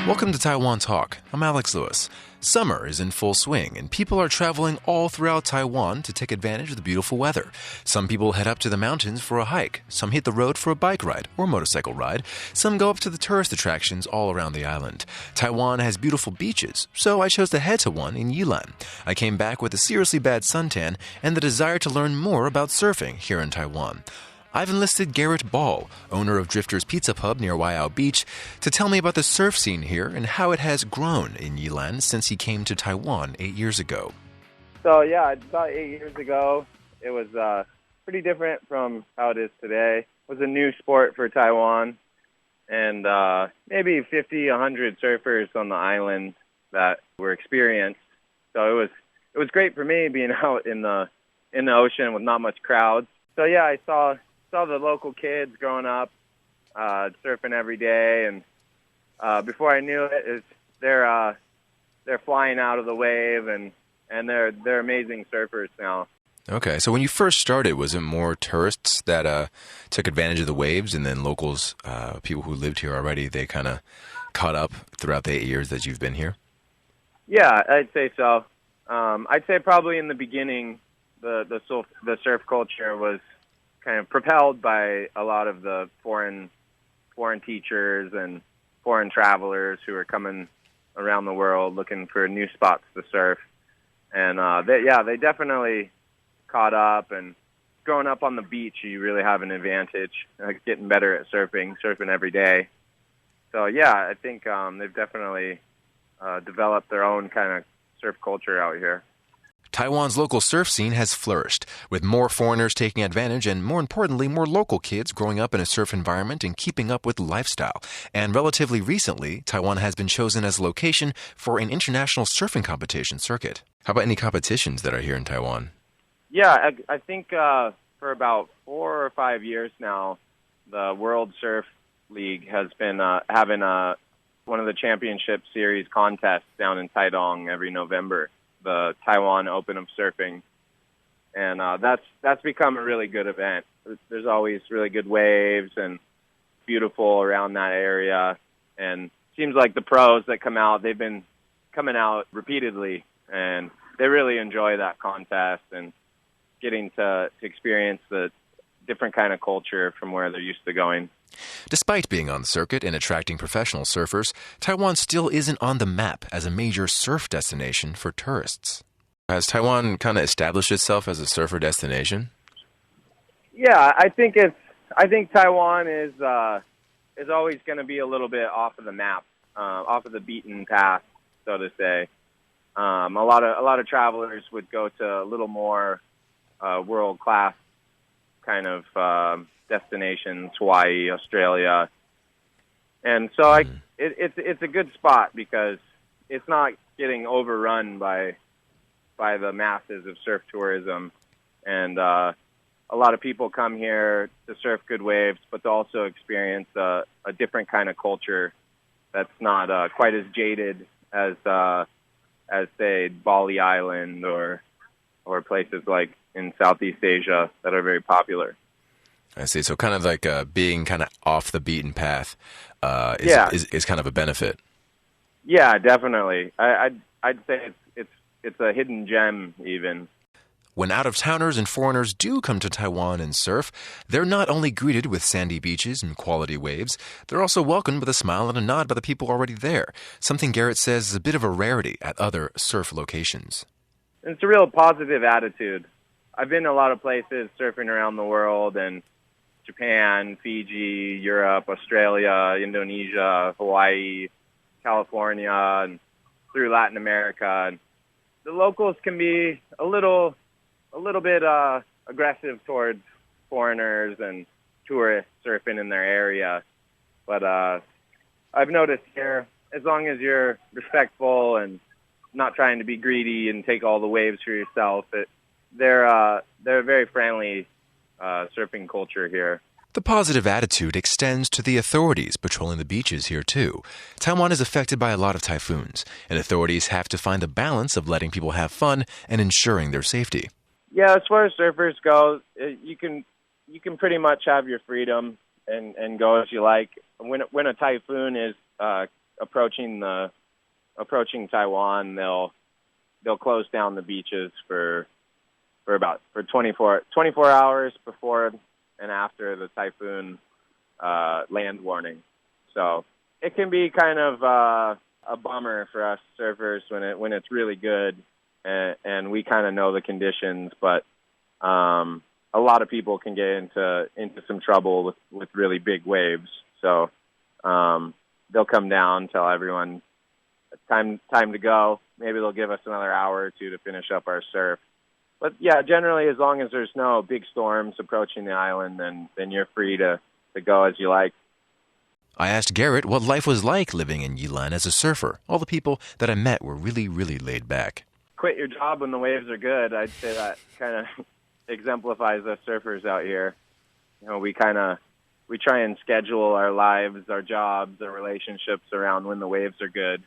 Welcome to Taiwan Talk. I'm Alex Lewis. Summer is in full swing, and people are traveling all throughout Taiwan to take advantage of the beautiful weather. Some people head up to the mountains for a hike. Some hit the road for a bike ride or motorcycle ride. Some go up to the tourist attractions all around the island. Taiwan has beautiful beaches, so I chose to head to one in Yilan. I came back with a seriously bad suntan and the desire to learn more about surfing here in Taiwan. I've enlisted Garrett Ball, owner of Drifter's Pizza Pub near Waiao Beach, to tell me about the surf scene here and how it has grown in Yilan since he came to Taiwan 8 years ago. So yeah, about 8 years ago, it was pretty different from how it is today. It was a new sport for Taiwan, and maybe 50, 100 surfers on the island that were experienced. So it was great for me being out in the ocean with not much crowds. So yeah, I saw the local kids growing up, surfing every day, and before I knew it, they're flying out of the wave, and they're amazing surfers now. Okay, so when you first started, was it more tourists that took advantage of the waves, and then locals, people who lived here already, they kind of caught up throughout the 8 years that you've been here? Yeah, I'd say so. I'd say probably in the beginning, the surf culture was kind of propelled by a lot of the foreign teachers and foreign travelers who are coming around the world looking for new spots to surf. And they definitely caught up. And growing up on the beach, you really have an advantage, getting better at surfing every day. So yeah, I think they've definitely developed their own kind of surf culture out here. Taiwan's local surf scene has flourished, with more foreigners taking advantage and, more importantly, more local kids growing up in a surf environment and keeping up with the lifestyle. And relatively recently, Taiwan has been chosen as a location for an international surfing competition circuit. How about any competitions that are here in Taiwan? Yeah, I think for about 4 or 5 years now, the World Surf League has been having one of the championship series contests down in Taidong every November, the Taiwan Open of Surfing, and that's become a really good event. There's always really good waves and beautiful around that area, and it seems like the pros that come out, they've been coming out repeatedly, and they really enjoy that contest and getting to experience the different kind of culture from where they're used to going. Despite being on the circuit and attracting professional surfers, Taiwan still isn't on the map as a major surf destination for tourists. Has Taiwan kind of established itself as a surfer destination? Yeah, I think Taiwan is always going to be a little bit off of the map, off of the beaten path, so to say. A lot of travelers would go to a little more world class kind of destinations, Hawaii, Australia, and so it's a good spot because it's not getting overrun by the masses of surf tourism, and a lot of people come here to surf good waves, but to also experience a different kind of culture that's not quite as jaded as say Bali Island or places like in Southeast Asia that are very popular. I see. So kind of like being kind of off the beaten path is kind of a benefit. Yeah, definitely. I'd say it's a hidden gem even. When out-of-towners and foreigners do come to Taiwan and surf, they're not only greeted with sandy beaches and quality waves, they're also welcomed with a smile and a nod by the people already there, something Garrett says is a bit of a rarity at other surf locations. It's a real positive attitude. I've been to a lot of places surfing around the world, and Japan, Fiji, Europe, Australia, Indonesia, Hawaii, California, and through Latin America. And the locals can be a little bit aggressive towards foreigners and tourists surfing in their area. But I've noticed here, as long as you're respectful and not trying to be greedy and take all the waves for yourself, they're a very friendly surfing culture here. The positive attitude extends to the authorities patrolling the beaches here, too. Taiwan is affected by a lot of typhoons, and authorities have to find a balance of letting people have fun and ensuring their safety. Yeah, as far as surfers go, you can pretty much have your freedom and go as you like. When a typhoon is approaching Taiwan, they'll close down the beaches for 24 hours before and after the typhoon land warning. So it can be kind of a bummer for us surfers when it's really good and we kind of know the conditions, but a lot of people can get into some trouble with really big waves. So they'll come down, tell everyone time to go. Maybe they'll give us another hour or two to finish up our surf. But yeah, generally, as long as there's no big storms approaching the island, then you're free to go as you like. I asked Garrett what life was like living in Yilan as a surfer. All the people that I met were really, really laid back. Quit your job when the waves are good. I'd say that kind of exemplifies us surfers out here. You know, we try and schedule our lives, our jobs, our relationships around when the waves are good.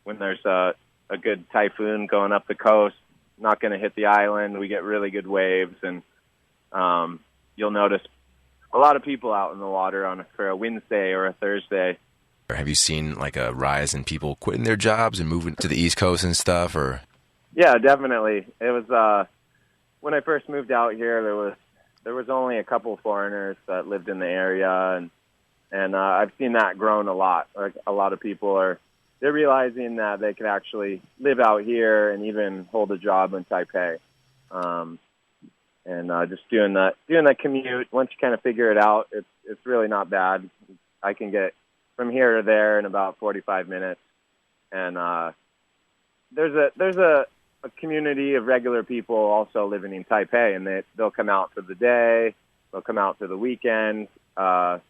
When there's a good typhoon going up the coast, not going to hit the island, we get really good waves, and you'll notice a lot of people out in the water for a Wednesday or a Thursday. Have you seen like a rise in people quitting their jobs and moving to the East Coast and stuff? Or yeah, definitely. It was when I first moved out here. There was only a couple foreigners that lived in the area, and I've seen that grown a lot. Like a lot of people they're realizing that they can actually live out here and even hold a job in Taipei. And just doing that commute, once you kind of figure it out, it's really not bad. I can get from here to there in about 45 minutes. And there's a community of regular people also living in Taipei, and they'll come out for the day, they'll come out for the weekend. Like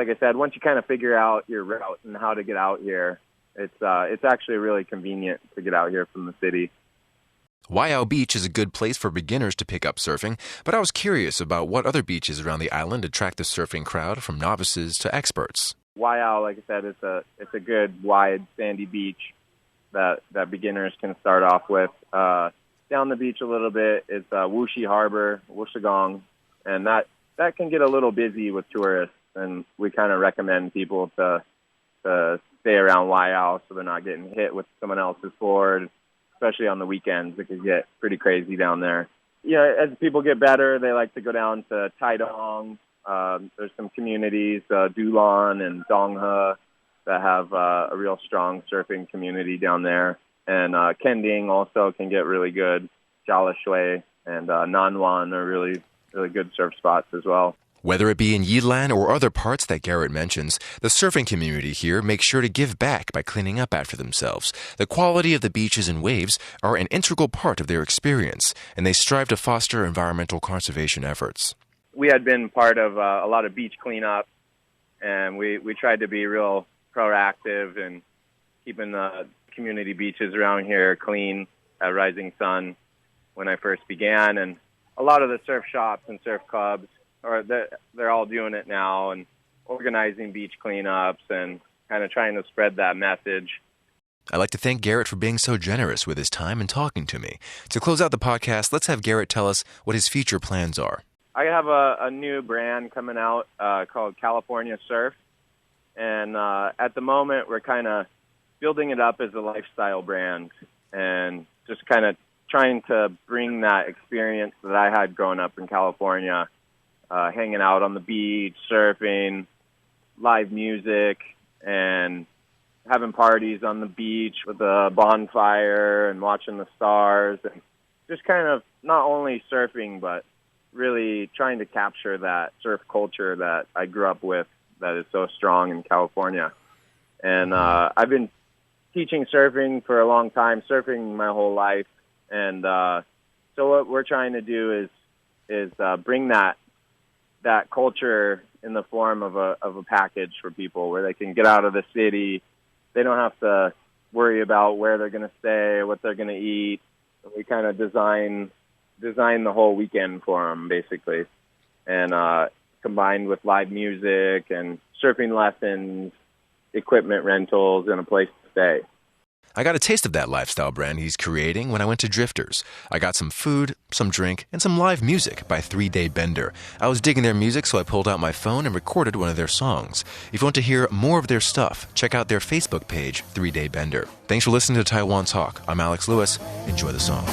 I said, once you kind of figure out your route and how to get out here, it's actually really convenient to get out here from the city. Waiao Beach is a good place for beginners to pick up surfing, but I was curious about what other beaches around the island attract the surfing crowd, from novices to experts. Waiao, like I said, it's a good, wide, sandy beach that beginners can start off with. Down the beach a little bit is Wuxi Harbor, Wuxigong, and that can get a little busy with tourists, and we kind of recommend people to stay around Waiao so they're not getting hit with someone else's board, especially on the weekends. It can get pretty crazy down there. You know, as people get better, they like to go down to Taidong. There's some communities, Dulan and Donghe, that have a real strong surfing community down there. And Kending also can get really good. Jialashui and Nanwan are really, really good surf spots as well. Whether it be in Yilan or other parts that Garrett mentions, the surfing community here makes sure to give back by cleaning up after themselves. The quality of the beaches and waves are an integral part of their experience, and they strive to foster environmental conservation efforts. We had been part of a lot of beach cleanup, and we tried to be real proactive in keeping the community beaches around here clean at Rising Sun when I first began. And a lot of the surf shops and surf clubs, they're all doing it now and organizing beach cleanups and kind of trying to spread that message. I'd like to thank Garrett for being so generous with his time and talking to me. To close out the podcast, let's have Garrett tell us what his future plans are. I have a new brand coming out called California Surf. And at the moment, we're kind of building it up as a lifestyle brand and just kind of trying to bring that experience that I had growing up in California, hanging out on the beach, surfing, live music, and having parties on the beach with a bonfire and watching the stars, and just kind of not only surfing, but really trying to capture that surf culture that I grew up with that is so strong in California. And I've been teaching surfing for a long time, surfing my whole life. And so what we're trying to do is bring that culture in the form of a package for people where they can get out of the city. They don't have to worry about where they're going to stay, what they're going to eat. We kind of design the whole weekend for them, basically, and combined with live music and surfing lessons, equipment rentals, and a place to stay. I got a taste of that lifestyle brand he's creating when I went to Drifters. I got some food, some drink, and some live music by 3 Day Bender. I was digging their music, so I pulled out my phone and recorded one of their songs. If you want to hear more of their stuff, check out their Facebook page, 3 Day Bender. Thanks for listening to Taiwan Talk. I'm Alex Lewis. Enjoy the song.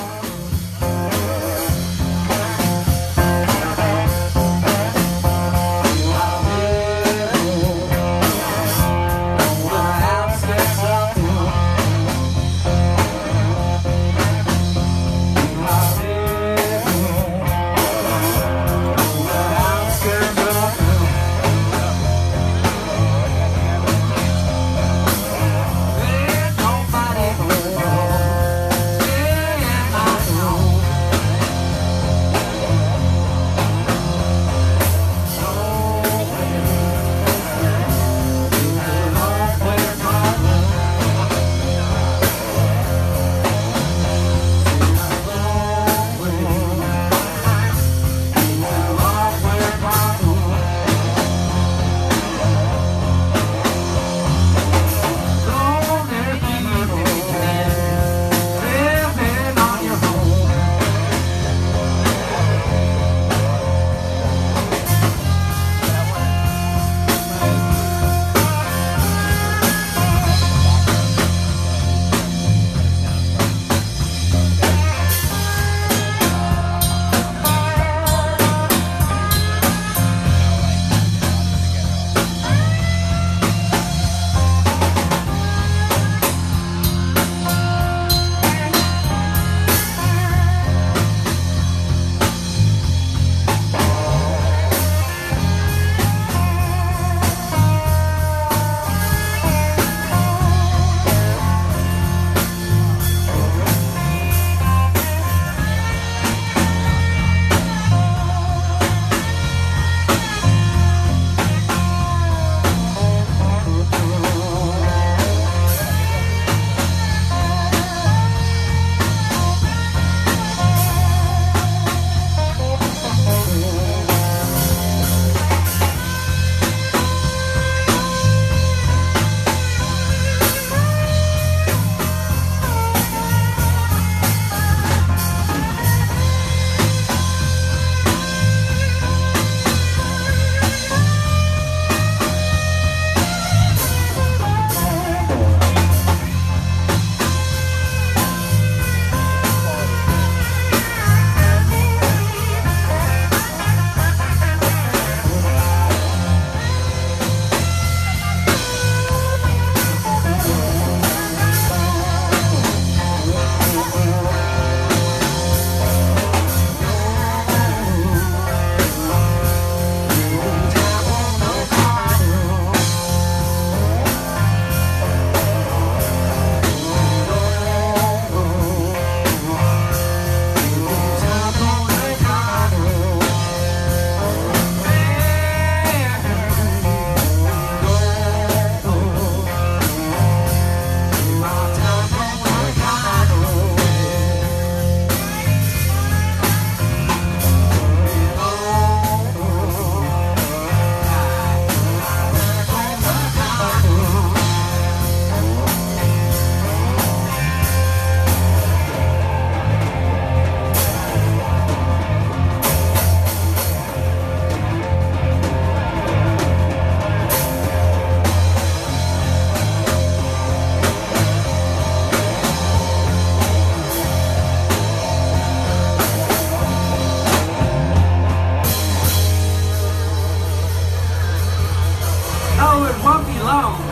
Oh, it won't be long.